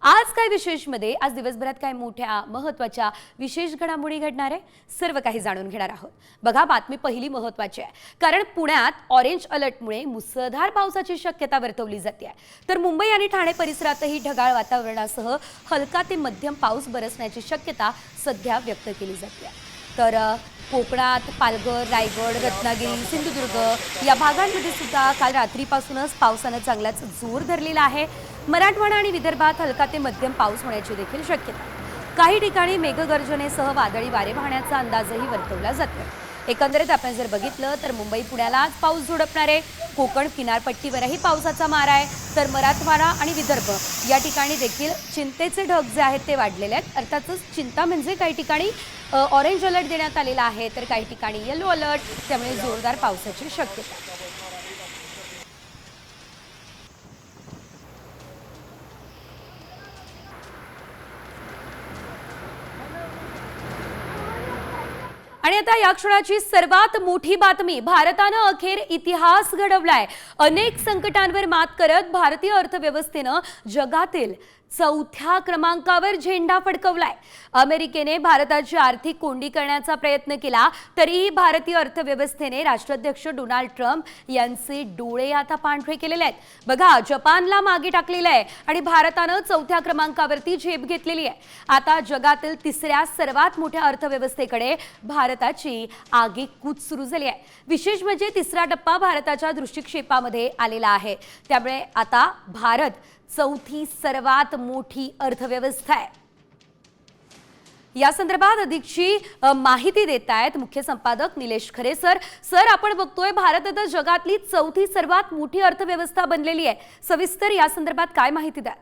आज काय विशेष मध्ये आज दिवसभरात काय मोठ्या महत्त्वाच्या विशेष घडामोडी घडणार आहे सर्व काही जाणून घेणार आहोत। बघा, बातमी पहिली महत्त्वाची आहे, कारण पुण्यात ऑरेंज अलर्टमुळे मुसळधार पावसाची शक्यता वर्तवली जाते। तर मुंबई आणि ठाणे परिसरातही ढगाळ वातावरणासह हलका ते मध्यम पाऊस बरसण्याची शक्यता सध्या व्यक्त केली जाते। तर कोकणात पालघर, रायगड, रत्नागिरी, सिंधुदुर्ग या भागांमध्ये सुद्धा काल रात्रीपासूनच पावसाने चांगलाच जोर धरलेला आहे। मराठवाडा आणि विदर्भात हलका ते मध्यम पाऊस होण्याची देखील शक्यता आहे। काही ठिकाणी मेघगर्जनेसह वादळी वारे वाहण्याचा अंदाजही वर्तवला जातो। एकंदरीत आपण जर बघितलं तर मुंबई पुण्याला आज पाऊस झोडपणार आहे। कोकण किनारपट्टीवरही पावसाचा मार आहे, तर मराठवाडा आणि विदर्भ या ठिकाणी देखील चिंतेचे ढग जे आहेत ते वाढलेले आहेत। अर्थातच चिंता म्हणजे काही ठिकाणी ऑरेंज अलर्ट देण्यात आलेला आहे, तर काही ठिकाणी येलो अलर्ट, त्यामुळे जोरदार पावसाची शक्यता आहे। आणि आता या क्षणाची सर्वात मोठी बातमी, भारताने अखेर इतिहास घडवलाय। अनेक संकटांवर मात करत भारतीय अर्थव्यवस्थेने जगातील चौथ्या क्रमांकावर झेंडा फडकवलाय। अमेरिकेने भारताची आर्थिक कोंडी करण्याचा प्रयत्न केला, तरीही भारतीय अर्थव्यवस्थेने राष्ट्राध्यक्ष डोनाल्ड ट्रम्प यांचे डोळे आता पांढरे केलेले आहेत। बघा, जपानला मागे टाकलेलं आहे आणि भारताने चौथ्या क्रमांकावरती झेप घेतलेली आहे। आता जगातील तिसऱ्या सर्वात मोठ्या अर्थव्यवस्थेकडे भारताची आगेकूच सुरू झाली आहे। विशेष म्हणजे तिसरा टप्पा भारताच्या दृष्टिक्षेपामध्ये आलेला आहे, त्यामुळे आता भारत चौथी सर्वात मोठी अर्थव्यवस्था आहे। या संदर्भात अधिकची माहिती देत आहेत मुख्य संपादक निलेश खरे सर, आपण बघतोय भारत आता जगातली चौथी सर्वात मोठी अर्थव्यवस्था बनलेली आहे। सविस्तर या संदर्भात काय माहिती द्या?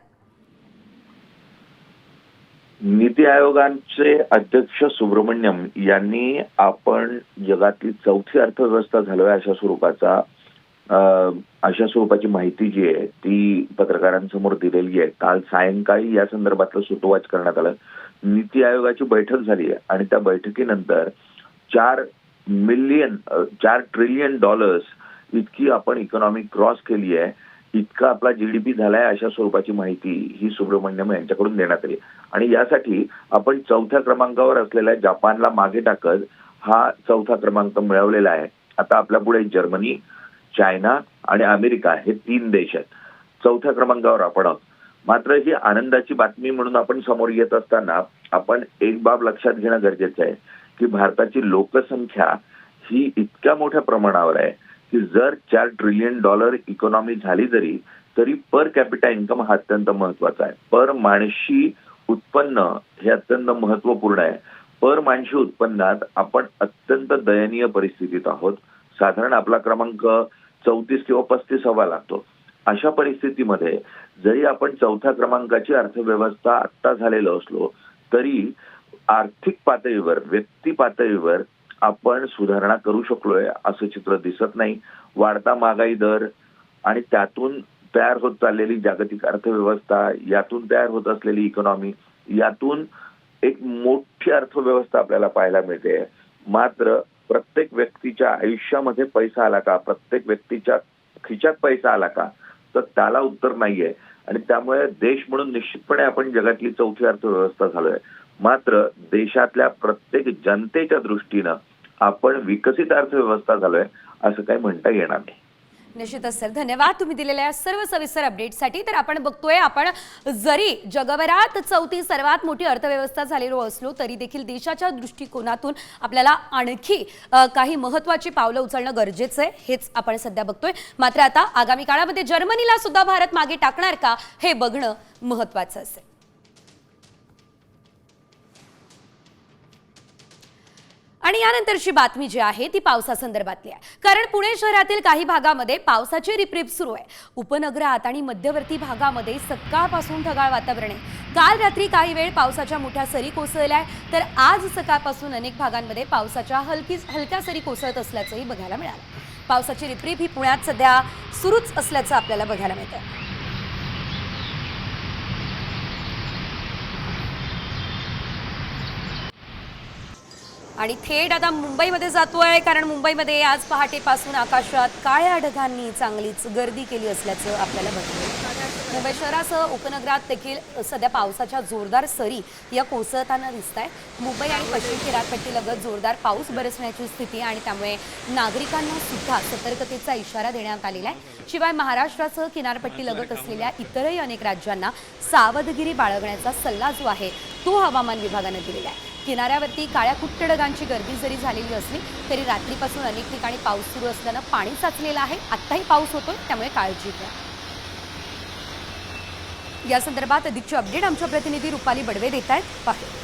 नीती आयोगाचे अध्यक्ष सुब्रमण्यम यांनी आपण जगातली चौथी अर्थव्यवस्था झालोय अशा स्वरूपाची माहिती जी आहे ती पत्रकारांसमोर दिलेली आहे। काल सायंकाळी या संदर्भातलं सूतोवाच करण्यात आलं। नीती आयोगाची बैठक झाली आहे आणि त्या बैठकीनंतर 4 ट्रिलियन डॉलर्स इतकी आपण इकॉनॉमी क्रॉस केली आहे, इतका आपला जीडीपी झालाय, अशा स्वरूपाची माहिती ही सुब्रमण्यम यांच्याकडून देण्यात आली। आणि यासाठी आपण चौथ्या क्रमांकावर असलेल्या जपानला मागे टाकत हा चौथा क्रमांक मिळवलेला आहे। आता आपल्या पुढे जर्मनी, चायना आणि अमेरिका हे 3 देश आहेत। चौथ्या क्रमांकावर आपण आहोत। मात्र ही आनंदाची बातमी म्हणून आपण समोर येत असताना आपण एक बाब लक्षात घेणं गरजेचं आहे की भारताची लोकसंख्या ही इतक्या मोठ्या प्रमाणावर आहे की जर 4 ट्रिलियन डॉलर इकॉनॉमी झाली तरी पर कॅपिटा इन्कम हा अत्यंत महत्वाचा आहे। पर माणशी उत्पन्न हे अत्यंत महत्वपूर्ण आहे। पर माणशी उत्पन्नात आपण अत्यंत दयनीय परिस्थितीत आहोत। साधारण आपला क्रमांक 34 किंवा 35 हवा लागतो। अशा परिस्थितीमध्ये जरी आपण चौथ्या क्रमांकाची अर्थव्यवस्था आत्ता झालेलो असलो तरी आर्थिक पातळीवर, व्यक्ती पातळीवर आपण सुधारणा करू शकलोय असं चित्र दिसत नाही। वाढता महागाई दर आणि त्यातून तयार होत चाललेली जागतिक अर्थव्यवस्था, यातून तयार होत असलेली इकॉनॉमी, यातून एक मोठी अर्थव्यवस्था आपल्याला पाहायला मिळते। मात्र प्रत्येक व्यक्तीच्या आयुष्यामध्ये पैसा आला का, प्रत्येक व्यक्तीच्या खिशात पैसा आला का, तर त्याला उत्तर नाहीये। आणि त्यामुळे देश म्हणून निश्चितपणे आपण जगातली चौथी अर्थव्यवस्था झालोय। मात्र देशातल्या प्रत्येक जनतेच्या दृष्टीनं आपण विकसित अर्थव्यवस्था झालोय असं काही म्हणता येणार नाही। निश्चितच सर, धन्यवाद तुम्ही दिलेल्या सर्व सविस्तर अपडेटसाठी। तर आपण बघतोय, आपण जरी जगभरात चौथी सर्वात मोठी अर्थव्यवस्था झालेलो असलो तरी देखील देशाच्या दृष्टिकोनातून आपल्याला आणखी काही महत्त्वाची पावलं उचलणं गरजेचं आहे, हेच आपण सध्या बघतोय। मात्र आता आगामी काळामध्ये जर्मनीला सुद्धा भारत मागे टाकणार का हे बघणं महत्त्वाचं असेल। आणि यानंतरची बातमी जी आहे ती पावसासंदर्भातली आहे, कारण पुणे शहरातील काही भागामध्ये पावसाची रिपरिप सुरू आहे। उपनगरात आणि मध्यवर्ती भागामध्ये सकाळपासून ढगाळ वातावरण आहे। काल रात्री काही वेळ पावसाच्या मोठ्या सरी कोसळल्या, तर आज सकाळपासून अनेक भागांमध्ये पावसाच्या हलक्या सरी कोसळत असल्याचंही बघायला मिळालं। पावसाची रिपरिप ही पुण्यात सध्या सुरूच असल्याचं आपल्याला बघायला मिळतं। आणि थेट आता मुंबईमध्ये जातोय, कारण मुंबईमध्ये आज पहाटेपासून आकाशात काळ्या ढगांनी चांगलीच गर्दी केली असल्याचं आपल्याला बघायला मिळतं। मुंबई शहरासह उपनगरात देखील सध्या पावसाच्या जोरदार सरी या कोसळताना दिसत आहे। मुंबई आणि पश्चिम किनारपट्टीलगत जोरदार पाऊस बरसण्याची स्थिती आणि त्यामुळे नागरिकांना सुद्धा सतर्कतेचा इशारा देण्यात आलेला आहे। शिवाय महाराष्ट्रासह किनारपट्टीलगत असलेल्या इतरही अनेक राज्यांना सावधगिरी बाळगण्याचा सल्ला जो आहे तो हवामान विभागाने दिलेला आहे। किनाऱ्यावरती काळ्या कुट्ट ढगांची गर्दी जरी झालेली असली तरी रात्रीपासून अनेक ठिकाणी पाऊस सुरू असल्यानं पाणी साचलेलं आहे। आत्ताही पाऊस होतोय, त्यामुळे काळजी घ्या। या संदर्भात अधिकचे अपडेट आमच्या प्रतिनिधी रुपाली बडवे देत आहेत, पाहू।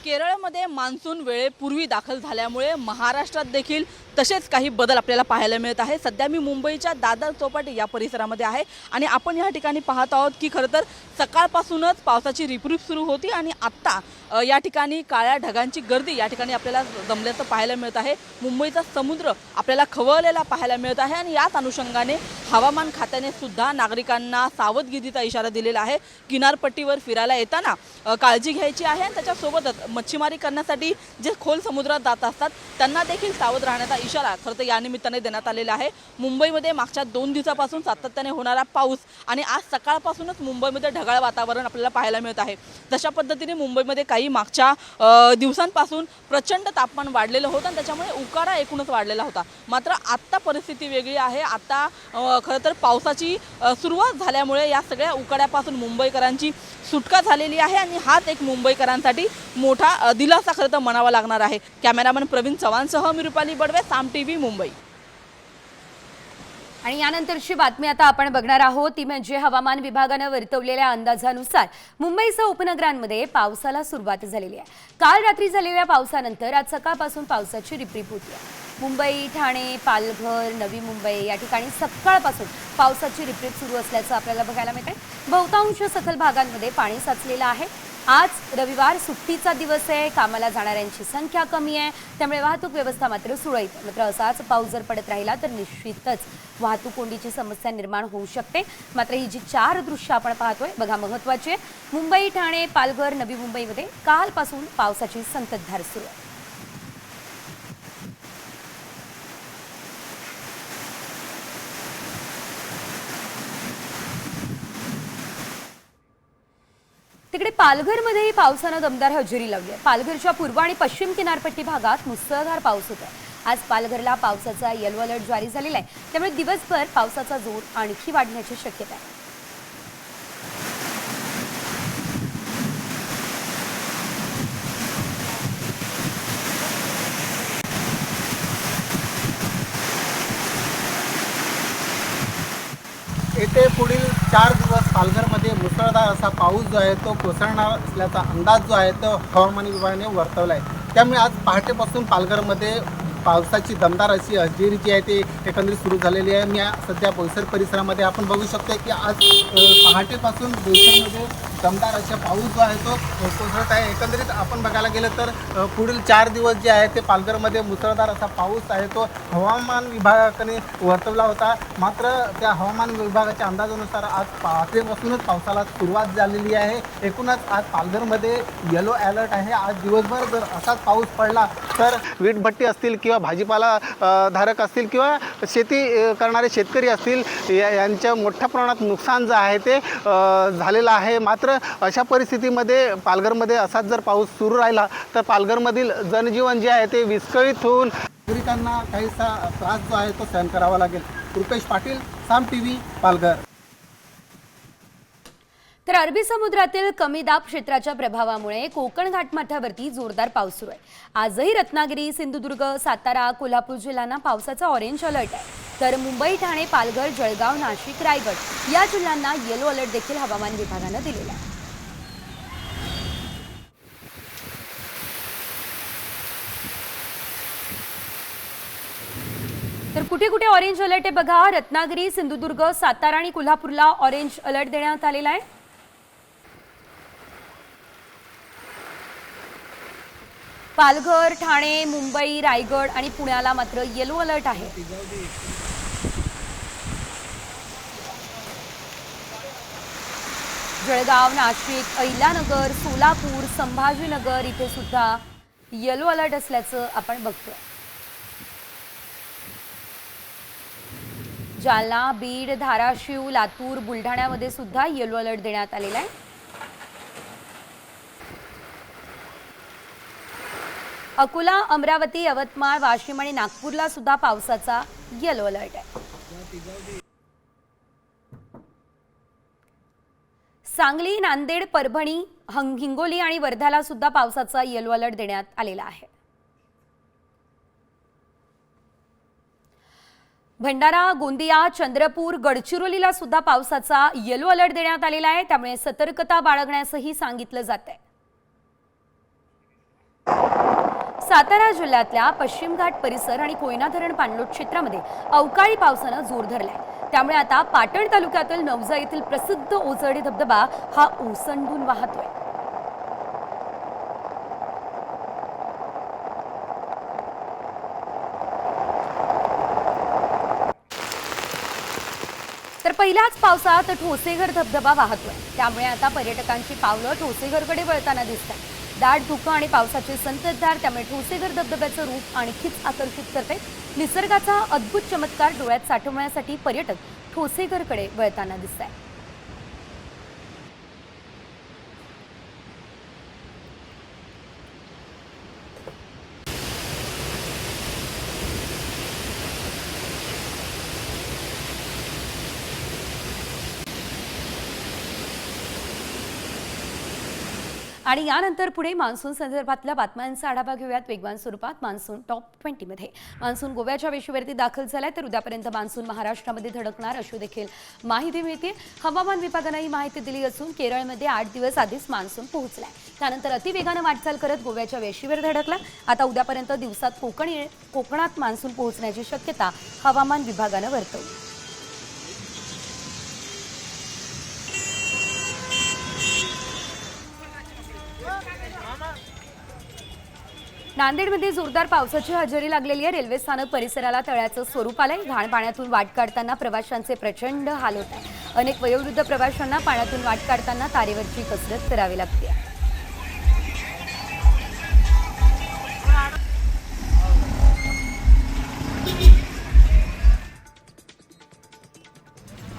केरळमध्ये मान्सून वेळेपूर्वी दाखल झाल्यामुळे महाराष्ट्रात देखील तसेच काही बदल आपल्याला पाहायला मिळत आहे। सध्या मी मुंबईच्या दादर चौपाटी या परिसरामध्ये आहे आणि आपण या ठिकाणी पाहत आहोत की खरं तर सकाळपासूनच पावसाची रिपरिप सुरू होती आणि आत्ता या ठिकाणी काळ्या ढगांची गर्दी या ठिकाणी आपल्याला जमल्याचं पाहायला मिळत आहे। मुंबईचा समुद्र आपल्याला खवळलेला पाहायला मिळत आहे आणि याच अनुषंगाने हवामान खात्याने सुद्धा नागरिकांना सावधगिरीचा इशारा दिलेला आहे। किनारपट्टीवर फिरायला येताना काळजी घ्यायची आहे आणि त्याच्यासोबतच मच्छीमारी करण्यासाठी जे खोल समुद्रात जात असतात त्यांना देखील सावध राहण्याचा इशारा खरं तर या निमित्ताने देण्यात आलेला आहे। मुंबईमध्ये मागच्या 2 दिवसापासून सातत्याने होणारा पाऊस आणि आज सकाळपासूनच मुंबईमध्ये ढगाळ वातावरण आपल्याला पाहायला मिळत आहे। तशा पद्धतीने मुंबईमध्ये काही मागच्या दिवसांपासून प्रचंड तापमान वाढलेलं होतं आणि त्याच्यामुळे उकाडा एकूणच वाढलेला होता। मात्र आत्ता परिस्थिती वेगळी आहे। आता खरं तर पावसाची सुरुवात झाल्यामुळे या सगळ्या उकाड्यापासून मुंबईकरांची सुटका झालेली आहे आणि हाच एक मुंबईकरांसाठी मोठा दिलासा खरं तर म्हणावा लागणार आहे। कॅमेरामन प्रवीण चव्हाणसह मी रुपाली बडवे, साम टीव्ही, मुंबई। आणि यानंतरची बातमी आता आपण बघणार आहोत ती म्हणजे हवामान विभागाने वर्तवलेल्या अंदाजानुसार मुंबईसह उपनगरांमध्ये पावसाला सुरुवात झालेली आहे। काल रात्री झालेल्या पावसानंतर आज सकाळपासून पावसाची रिपरिप होती आहे। मुंबई, ठाणे, पालघर, नवी मुंबई या ठिकाणी सकाळपासून पावसाची रिपरिप सुरू असल्याचं आपल्याला बघायला मिळत आहे। बहुतांश सखल भागांमध्ये पाणी साचलेलं आहे। आज रविवार सुट्टीचा दिवस आहे, कामाला जाणाऱ्यांची संख्या कमी आहे, त्यामुळे वाहतूक व्यवस्था मात्र सुरळीत आहे। मात्र असाच पाऊस जर पडत राहिला तर निश्चितच वाहतूक कोंडीची समस्या निर्माण होऊ शकते। मात्र ही जी 4 दृश्य आपण पाहतोय बघा महत्त्वाची आहे। मुंबई, ठाणे, पालघर, नवी मुंबईमध्ये कालपासून पावसाची संततधार सुरू आहे। तिकडे पालघरमध्येही पावसानं दमदार हजेरी लावली आहे। पालघरच्या पूर्व आणि पश्चिम किनारपट्टी भागात मुसळधार पाऊस होत आहे। आज पालघरला पावसाचा येलो अलर्ट जारी झालेला आहे, त्यामुळे दिवसभर पावसाचा जोर आणखी वाढण्याची शक्यता आहे। येथे पुढील 4 दिवस पालघरमध्ये मुसळधार असा पाऊस जो आहे तो कोसळणार असल्याचा अंदाज जो आहे तो हवामान विभागाने वर्तवला आहे। त्यामुळे आज पहाटेपासून पालघरमध्ये पावसाची दमदार अशी हजेरी जी आहे ती एकंदरीत सुरू झालेली आहे। मी सध्या बोईसर परिसरामध्ये आपण बघू शकतो की आज पहाटेपासून बोईसरमध्ये दमदार असा पाऊस जो आहे तो कोसळत आहे। एकंदरीत आपण बघायला गेलं तर पुढील 4 दिवस जे आहे ते पालघरमध्ये मुसळधार असा पाऊस आहे तो हवामान विभागाने वर्तवला होता। मात्र त्या हवामान विभागाच्या अंदाजानुसार आज पहाटेपासूनच पावसाला सुरुवात झालेली आहे। एकूणच आज पालघरमध्ये येलो अलर्ट आहे। आज दिवसभर जर असाच पाऊस पडला तर वीटभट्टी असतील किंवा भाजीपाला धारक असतील किंवा शेती करणारे शेतकरी असतील यांच्या मोठ्या प्रमाणात नुकसान जे आहे ते झालेलं आहे। मात्र अशा परिस्थितीमध्ये पालघरमध्ये असाच जर पाऊस सुरू राहिला तर पालघरमधील जनजीवन जे आहे ते विस्कळीत होऊन नागरिकांना काहीसा त्रास जो आहे तो सहन करावा लागेल। रुपेश पाटील, साम टीव्ही, पालघर। तर अरबी समुद्रातील कमी दाब क्षेत्राच्या प्रभावामुळे कोकण घाटमाथ्यावरती जोरदार पाऊस सुरू आहे। आजही रत्नागिरी, सिंधुदुर्ग, सातारा, कोल्हापूर जिल्ह्यांना पावसाचा ऑरेंज अलर्ट आहे। तर मुंबई, ठाणे, पालघर, जळगाव, नाशिक, रायगड या जिल्ह्यांना येलो अलर्ट देखील हवामान विभागाने दिलेला आहे। तर कुठे कुठे ऑरेंज अलर्ट आहे बघा। रत्नागिरी, सिंधुदुर्ग, सातारा आणि कोल्हापूरला ऑरेंज अलर्ट देण्यात आलेला आहे। पालघर, ठाणे, मुंबई, रायगड आणि पुण्याला मात्र येलो अलर्ट आहे। जळगाव, नाशिक, अहिल्यानगर, सोलापूर, संभाजीनगर इथे सुद्धा येलो अलर्ट असल्याचं आपण बघतोय। जालना, बीड, धाराशिव, लातूर, बुलढाण्यामध्ये सुद्धा येलो अलर्ट देण्यात आलेला आहे. अकोला, अमरावती, यवतमाळ, वाशिम आणि नागपूरला सुद्धा पावसाचा येलो अलर्ट आहे. सांगली, नांदेड, परभणी, हिंगोली आणि वर्ध्याला सुद्धा पावसाचा येलो अलर्ट देण्यात आलेला आहे. भंडारा, गोंदिया, चंद्रपूर, गडचिरोलीला सुद्धा पावसाचा येलो अलर्ट देण्यात आलेला आहे. त्यामुळे सतर्कता बाळगण्यासही सांगितलं जात आहे. सातारा जिल्ह्यातल्या पश्चिम घाट परिसर आणि कोयना धरण पाणलोट क्षेत्रामध्ये अवकाळी पावसानं जोर धरलाय. त्यामुळे आता पाटण तालुक्यातील नवजा येथील प्रसिद्ध ओझरडे धबधबा हा ओसंडून वाहतोय. तर पहिल्याच पावसात ठोसेघर धबधबा वाहतोय. त्यामुळे आता पर्यटकांची पावलं ठोसेघरकडे वळताना दिसतात. दाट धुकं आणि पावसाची संततधार त्यामुळे ठोसेघर धबधब्याचं रूप आणखीच आकर्षित करते. निसर्गाचा अद्भुत चमत्कार डोळ्यात साठवण्यासाठी पर्यटक ठोसेघरकडे वळताना दिसतात. आणि यानंतर पुढे मान्सून संदर्भातल्या बातम्यांचा आढावा घेऊयात वेगवान स्वरूपात. मान्सून टॉप 20 मध्ये मान्सून गोव्याच्या वेशीवरती दाखल झालाय, तर उद्यापर्यंत मान्सून महाराष्ट्रामध्ये धडकणार अशी देखील माहिती मिळते. हवामान विभागानं ही माहिती दिली असून केरळमध्ये 8 दिवस आधीच मान्सून पोहोचलाय. त्यानंतर अतिवेगानं वाटचाल करत गोव्याच्या वेशीवर धडकला. आता उद्यापर्यंत दिवसात कोकणात मान्सून पोहोचण्याची शक्यता हवामान विभागानं वर्तवली. नांदेडमध्ये जोरदार पावसाची हजेरी लागलेली आहे. रेल्वे स्थानक परिसराला तळ्याचं स्वरूप आलंय. घाण पाण्यातून वाट काढताना प्रवाशांचे प्रचंड हाल होत आहे. अनेक वयोवृद्ध प्रवाशांना पाण्यातून वाट काढताना तारेवरची कसरत करावी लागते.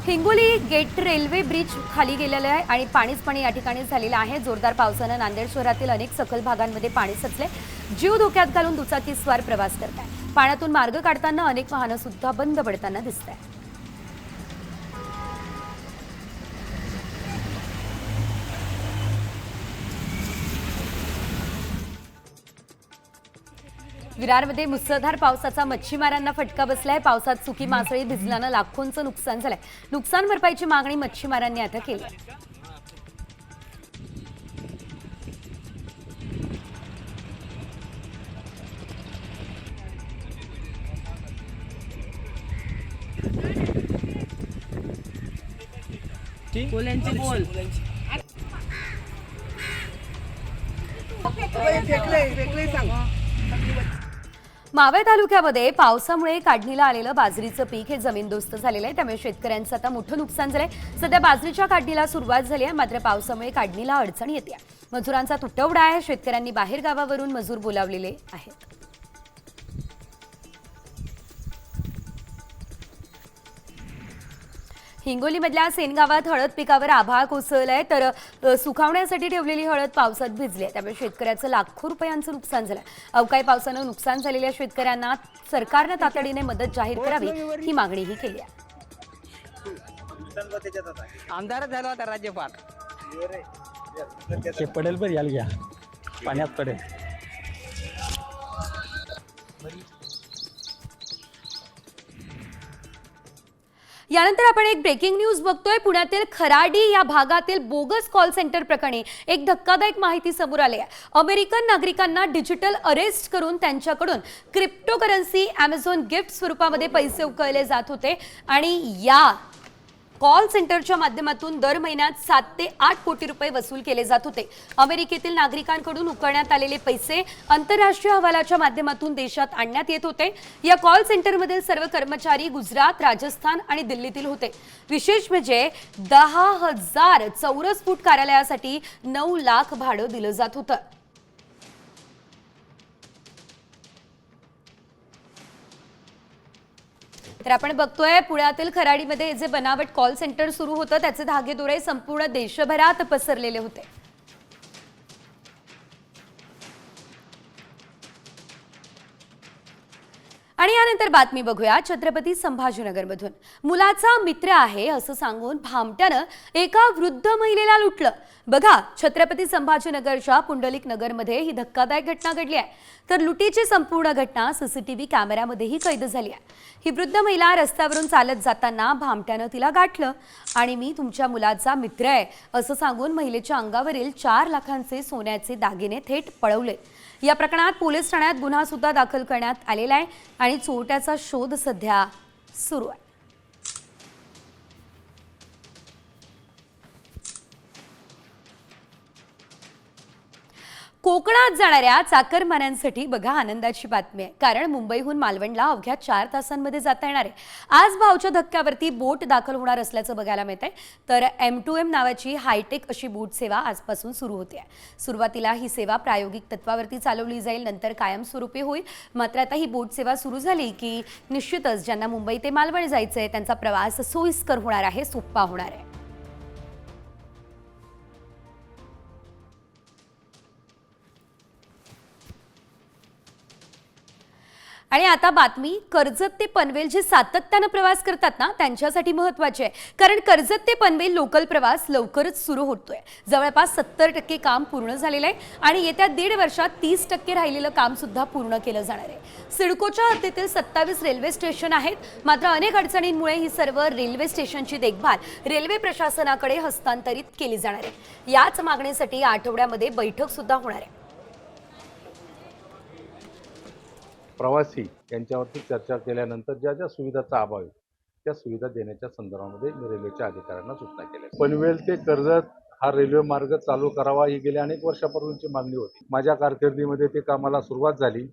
हिंगोली गेट रेल्वे ब्रिज खाली गेलेलं आहे आणि पाणीच पाणी या ठिकाणी झालेलं आहे. जोरदार पावसानं नांदेड शहरातील अनेक सखल भागांमध्ये पाणी साचले. जीव धोक्यात घालून दुचाकीस्वार प्रवास करत आहे. पाण्यातून मार्ग काढताना अनेक वाहनं सुद्धा बंद पडताना दिसत आहेत. विरारमध्ये मुसळधार पावसाचा मच्छीमारांना फटका बसलाय. पावसात सुकी मासळी भिजल्यानं लाखोंचं नुकसान झालंय. नुकसान भरपाईची मागणी मच्छीमारांनी आता केली आहे. मावळ तालुक्यामध्ये पावसामुळे काढणीला आलेलं बाजरीचं पीक हे जमीनदोस्त झालेलं आहे. त्यामुळे शेतकऱ्यांचं आता मोठं नुकसान झालंय. सध्या बाजरीच्या काढणीला सुरुवात झाली आहे, मात्र पावसामुळे काढणीला अडचण येते. मजुरांचा तुटवडा आहे. शेतकऱ्यांनी बाहेर गावावरून मजूर बोलावलेले आहेत. हिंगोलीमधल्या सेनगावात हळद पिकावर आभाळ कोसळलंय, तर सुकावण्यासाठी ठेवलेली हळद पावसात भिजली आहे. त्यामुळे शेतकऱ्याचं लाखो रुपयांचं नुकसान झालंय. अवकाळी पावसानं नुकसान झालेल्या शेतकऱ्यांना सरकारनं तातडीने मदत जाहीर करावी ही मागणीही केली आहे. आमदार झाला होता राज्यपाल ते पडेल बरं यायला घ्या पाण्यात पडेल. यानंतर आपण एक ब्रेकिंग न्यूज बघतोय. पुण्यातील खराडी या भागातील बोगस कॉल सेंटर प्रकरणी एक धक्कादायक माहिती समोर आली आहे. अमेरिकन नागरिकांना डिजिटल अरेस्ट करून त्यांच्याकडून क्रिप्टोकरन्सी अमेझॉन गिफ्ट स्वरूपामध्ये पैसे उकळले जात होते आणि या कॉल सेंटरच्या माध्यमातून दर महिन्यात 7 ते 8 कोटी रुपये वसूल केले जात होते. अमेरिकेतील नागरिकांकडून उकळण्यात आलेले पैसे आंतरराष्ट्रीय हवालाच्या माध्यमातून देशात आणण्यात येत होते. या कॉल सेंटरमधील सर्व कर्मचारी गुजरात, राजस्थान आणि दिल्लीतील होते. विशेष म्हणजे 10,000 चौरस फूट कार्यालयासाठी 9 लाख भाडं दिलं जात होतं. तर आपण बघतोय पुण्यातील खराडीमध्ये जे बनावट कॉल सेंटर सुरू होतं त्याचे धागेदोरे संपूर्ण देशभरात पसरलेले होते. आणि यानंतर बातमी बघूया छत्रपती संभाजीनगरमधून. मुलाचा मित्र आहे असं सांगून भामट्यानं एका वृद्ध महिलेला लुटलं. बघा, छत्रपती संभाजीनगरच्या पुंडलिक नगरमध्ये ही धक्कादायक घटना घडली आहे. तर लुटीची संपूर्ण घटना सीसीटीव्ही कॅमेऱ्यामध्येही कैद झाली आहे. ही वृद्ध महिला रस्त्यावरून चालत जाताना भामट्यानं तिला गाठलं आणि मी तुमच्या मुलाचा मित्र आहे असं सांगून महिलेच्या अंगावरील 4 लाखांचे सोन्याचे दागिने थेट पळवले. या प्रकरणात पोलीस ठाण्यात गुन्हा सुद्धा दाखल करण्यात आलेला आहे आणि चोरट्याचा शोध सध्या सुरू आहे. कोकणात जाणाऱ्या चाकरमान्यांसाठी बघा आनंदाची बातमी आहे, कारण मुंबईहून मालवणला अवघ्या 4 तासांमध्ये जाता येणार आहे. आज भावच्या धक्क्यावरती बोट दाखल होणार असल्याचं बघायला मिळत आहे. तर M2M नावाची हायटेक अशी बोट सेवा आजपासून सुरू होते आहे. सुरुवातीला ही सेवा प्रायोगिक तत्वावरती चालवली जाईल, नंतर कायमस्वरूपी होईल. मात्र आता ही बोट सेवा सुरू झाली की निश्चितच ज्यांना मुंबई ते मालवण जायचं आहे त्यांचा प्रवास सोयीस्कर होणार आहे, सोपा होणार आहे. आणि आता बातमी कर्जत ते पनवेल जे सातत्यानं प्रवास करतात ना त्यांच्यासाठी महत्त्वाची आहे, कारण कर्जत ते पनवेल लोकल प्रवास लवकरच सुरू होतोय. जवळपास 70% काम पूर्ण झालेलं आहे आणि येत्या 1.5 वर्षात 30% राहिलेलं काम सुद्धा पूर्ण केलं जाणार आहे. सिडकोच्या हद्दीतील 27 रेल्वे स्टेशन आहेत. मात्र अनेक अडचणींमुळे ही सर्व रेल्वे स्टेशनची देखभाल रेल्वे प्रशासनाकडे हस्तांतरित केली जाणार आहे. याच मागणीसाठी आठवड्यामध्ये बैठक सुद्धा होणार आहे. प्रवासी यांच्यावरती चर्चा केल्यानंतर ज्या ज्या सुविधाचा अभाव आहे त्या सुविधा देण्याच्या संदर्भामध्ये मी रेल्वेच्या अधिकाऱ्यांना सूचना केल्या. पनवेल ते कर्जत हा रेल्वे मार्ग चालू करावा ही गेल्या अनेक वर्षापूर्वीची मागणी होती. माझ्या कारकिर्दीमध्ये ते कामाला सुरुवात झाली.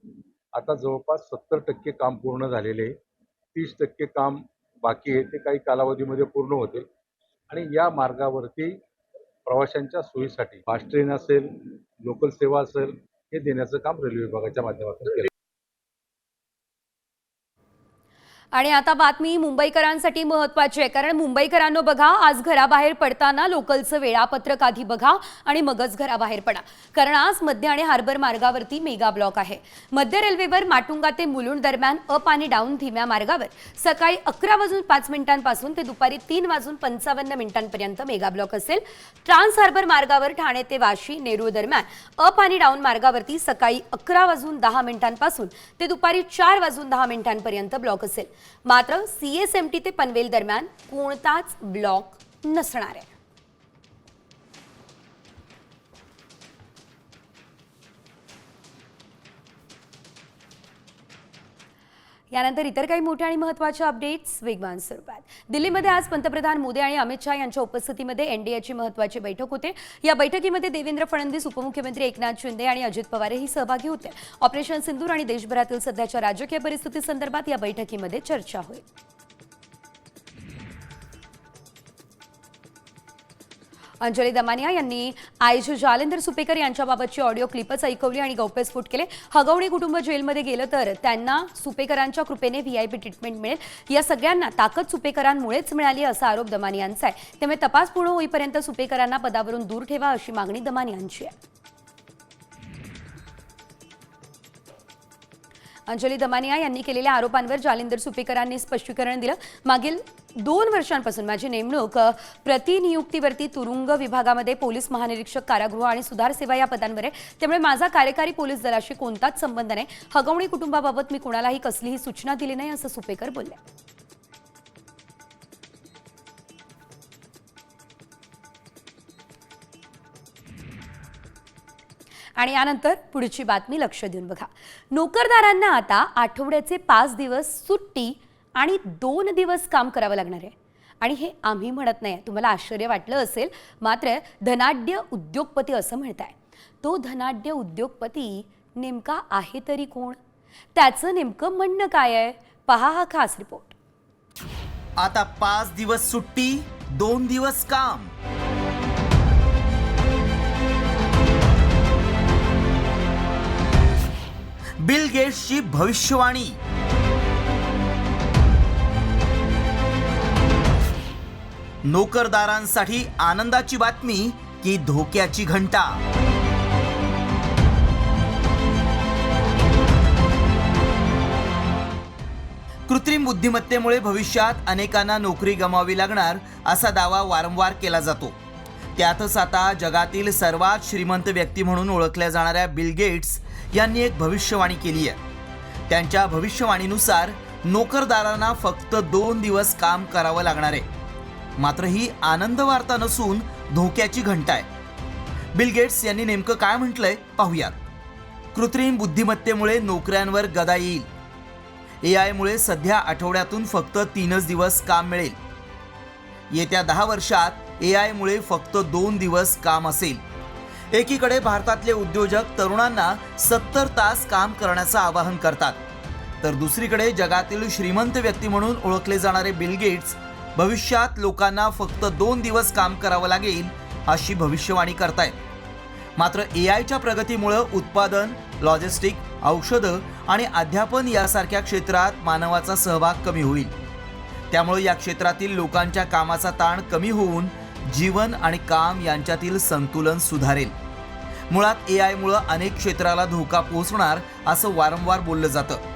आता जवळपास 70% काम पूर्ण झालेले, 30% काम बाकी आहे, ते काही कालावधीमध्ये पूर्ण होतील. आणि या मार्गावरती प्रवाशांच्या सोयीसाठी फास्ट ट्रेन असेल, लोकल सेवा असेल, हे देण्याचं काम रेल्वे विभागाच्या माध्यमातून केलं. आणि आता बातमी मुंबईकरांसाठी महत्त्वाची आहे, कारण मुंबईकरांनो बघा, आज घराबाहेर पडताना लोकलचं वेळापत्रक आधी बघा आणि मगच घराबाहेर पडा, कारण आज मध्य आणि हार्बर मार्गावरती मेगा ब्लॉक आहे. मध्य रेल्वेवर माटुंगा ते मुलुंड दरम्यान अप आणि डाऊन धीम्या मार्गावर सकाळी 11:05 ते दुपारी 3:55 मेगा ब्लॉक असेल. ट्रान्स हार्बर मार्गावर ठाणे ते वाशी नेरूळ दरम्यान अप आणि डाऊन मार्गावरती सकाळी 11:10 ते दुपारी 4:10 ब्लॉक असेल. मात्र CSMT ते पनवेल दरम्यान कोणताच ब्लॉक नसणार आहे. यानंतर इतर काही मोठ्या आणि महत्त्वाच्या अपडेट्स वेगवान स्वरूपात. दिल्लीमध्ये आज पंतप्रधान मोदी आणि अमित शहा यांच्या उपस्थितीमध्ये NDAची महत्त्वाची बैठक होते. या बैठकीमध्ये देवेंद्र फडणवीस, उपमुख्यमंत्री एकनाथ शिंदे आणि अजित पवारही सहभागी होते. ऑपरेशन सिंदूर आणि देशभरातील सध्याच्या राजकीय परिस्थितीसंदर्भात या बैठकीमध्ये चर्चा होईल. अंजली दमानिया यांनी आयज जालेंदर सुपेकर यांच्याबाबतची ऑडिओ क्लिपच ऐकवली आणि गौप्यस्फोट केले. हगवणी कुटुंब जेलमध्ये गेलं तर त्यांना सुपेकरांच्या कृपेने VIP ट्रीटमेंट मिळेल. या सगळ्यांना ताकद सुपेकरांमुळेच मिळाली असा आरोप दमानियांचा आहे. त्यामुळे तपास पूर्ण होईपर्यंत सुपेकरांना पदावरून दूर ठेवा अशी मागणी दमानियांची आहे. अंजली दमानिया यांनी केलेल्या आरोपांवर जालिंदर सुपेकरांनी स्पष्टीकरण दिलं. मागील 2 वर्षांपासून माझी नेमणूक प्रतिनियुक्तीवरती तुरुंग विभागामध्ये पोलीस महानिरीक्षक, कारागृह आणि सुधार सेवा या पदांवर आहे. त्यामुळे माझा कार्यकारी पोलीस दलाशी कोणताच संबंध नाही. हगवणी कुटुंबाबाबत मी कुणालाही कसलीही सूचना दिली नाही असं सुपेकर बोलले. आणि यानंतर पुढची बातमी लक्ष देऊन बघा. नोकरदारांना आता आठवड्याचे 5 दिवस सुट्टी आणि 2 दिवस काम करावं लागणार आहे. आणि हे आम्ही म्हणत नाही, तुम्हाला आश्चर्य वाटलं असेल, मात्र धनाढ्य उद्योगपती असं म्हणताय. तो धनाढ्य उद्योगपती नेमका आहे तरी कोण? त्याचं नेमकं म्हणणं काय आहे? पहा हा खास रिपोर्ट. आता 5 दिवस सुट्टी, 2 दिवस काम. बिल गेट्सची भविष्यवाणी. नोकरदारांसाठी आनंदाची बातमी की धोक्याची घंटा? कृत्रिम बुद्धिमत्तेमुळे भविष्यात अनेकांना नोकरी गमावावी लागणार असा दावा वारंवार केला जातो. त्यातच आता जगातील सर्वात श्रीमंत व्यक्ती म्हणून ओळखल्या जाणाऱ्या बिल गेट्स यांनी एक भविष्यवाणी केली आहे. त्यांच्या भविष्यवाणीनुसार नोकरदारांना फक्त 2 दिवस काम करावं लागणार आहे. मात्र ही आनंद वार्ता नसून धोक्याची घंटा आहे. बिल गेट्स यांनी नेमकं काय म्हटलंय पाहूयात. कृत्रिम बुद्धिमत्तेमुळे नोकऱ्यांवर गदा येईल. AI मुळे सध्या आठवड्यातून फक्त 3च दिवस काम मिळेल. येत्या 10 वर्षात AI मुळे फक्त 2 दिवस काम असेल. एकीकडे भारतातले उद्योजक तरुणांना 70 तास काम करण्याचं आवाहन करतात, तर दुसरीकडे जगातील श्रीमंत व्यक्ती म्हणून ओळखले जाणारे बिल गेट्स भविष्यात लोकांना फक्त 2 दिवस काम करावं लागेल अशी भविष्यवाणी करतायत. मात्र AIच्या प्रगतीमुळे उत्पादन, लॉजिस्टिक, औषधं आणि अध्यापन यासारख्या क्षेत्रात मानवाचा सहभाग कमी होईल. त्यामुळे या क्षेत्रातील लोकांच्या कामाचा ताण कमी होऊन जीवन आणि काम यांच्यातील संतुलन सुधारेल. मुळात AI मुळे अनेक क्षेत्राला धोका पोहोचणार असं वारंवार बोललं जातं.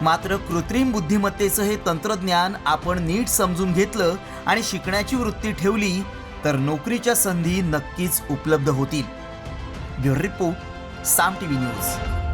मात्र कृत्रिम बुद्धिमत्तेचं हे तंत्रज्ञान आपण नीट समजून घेतलं आणि शिकण्याची वृत्ती ठेवली तर नोकरीच्या संधी नक्कीच उपलब्ध होतील. ब्युरो रिपोर्ट, साम TV न्यूज.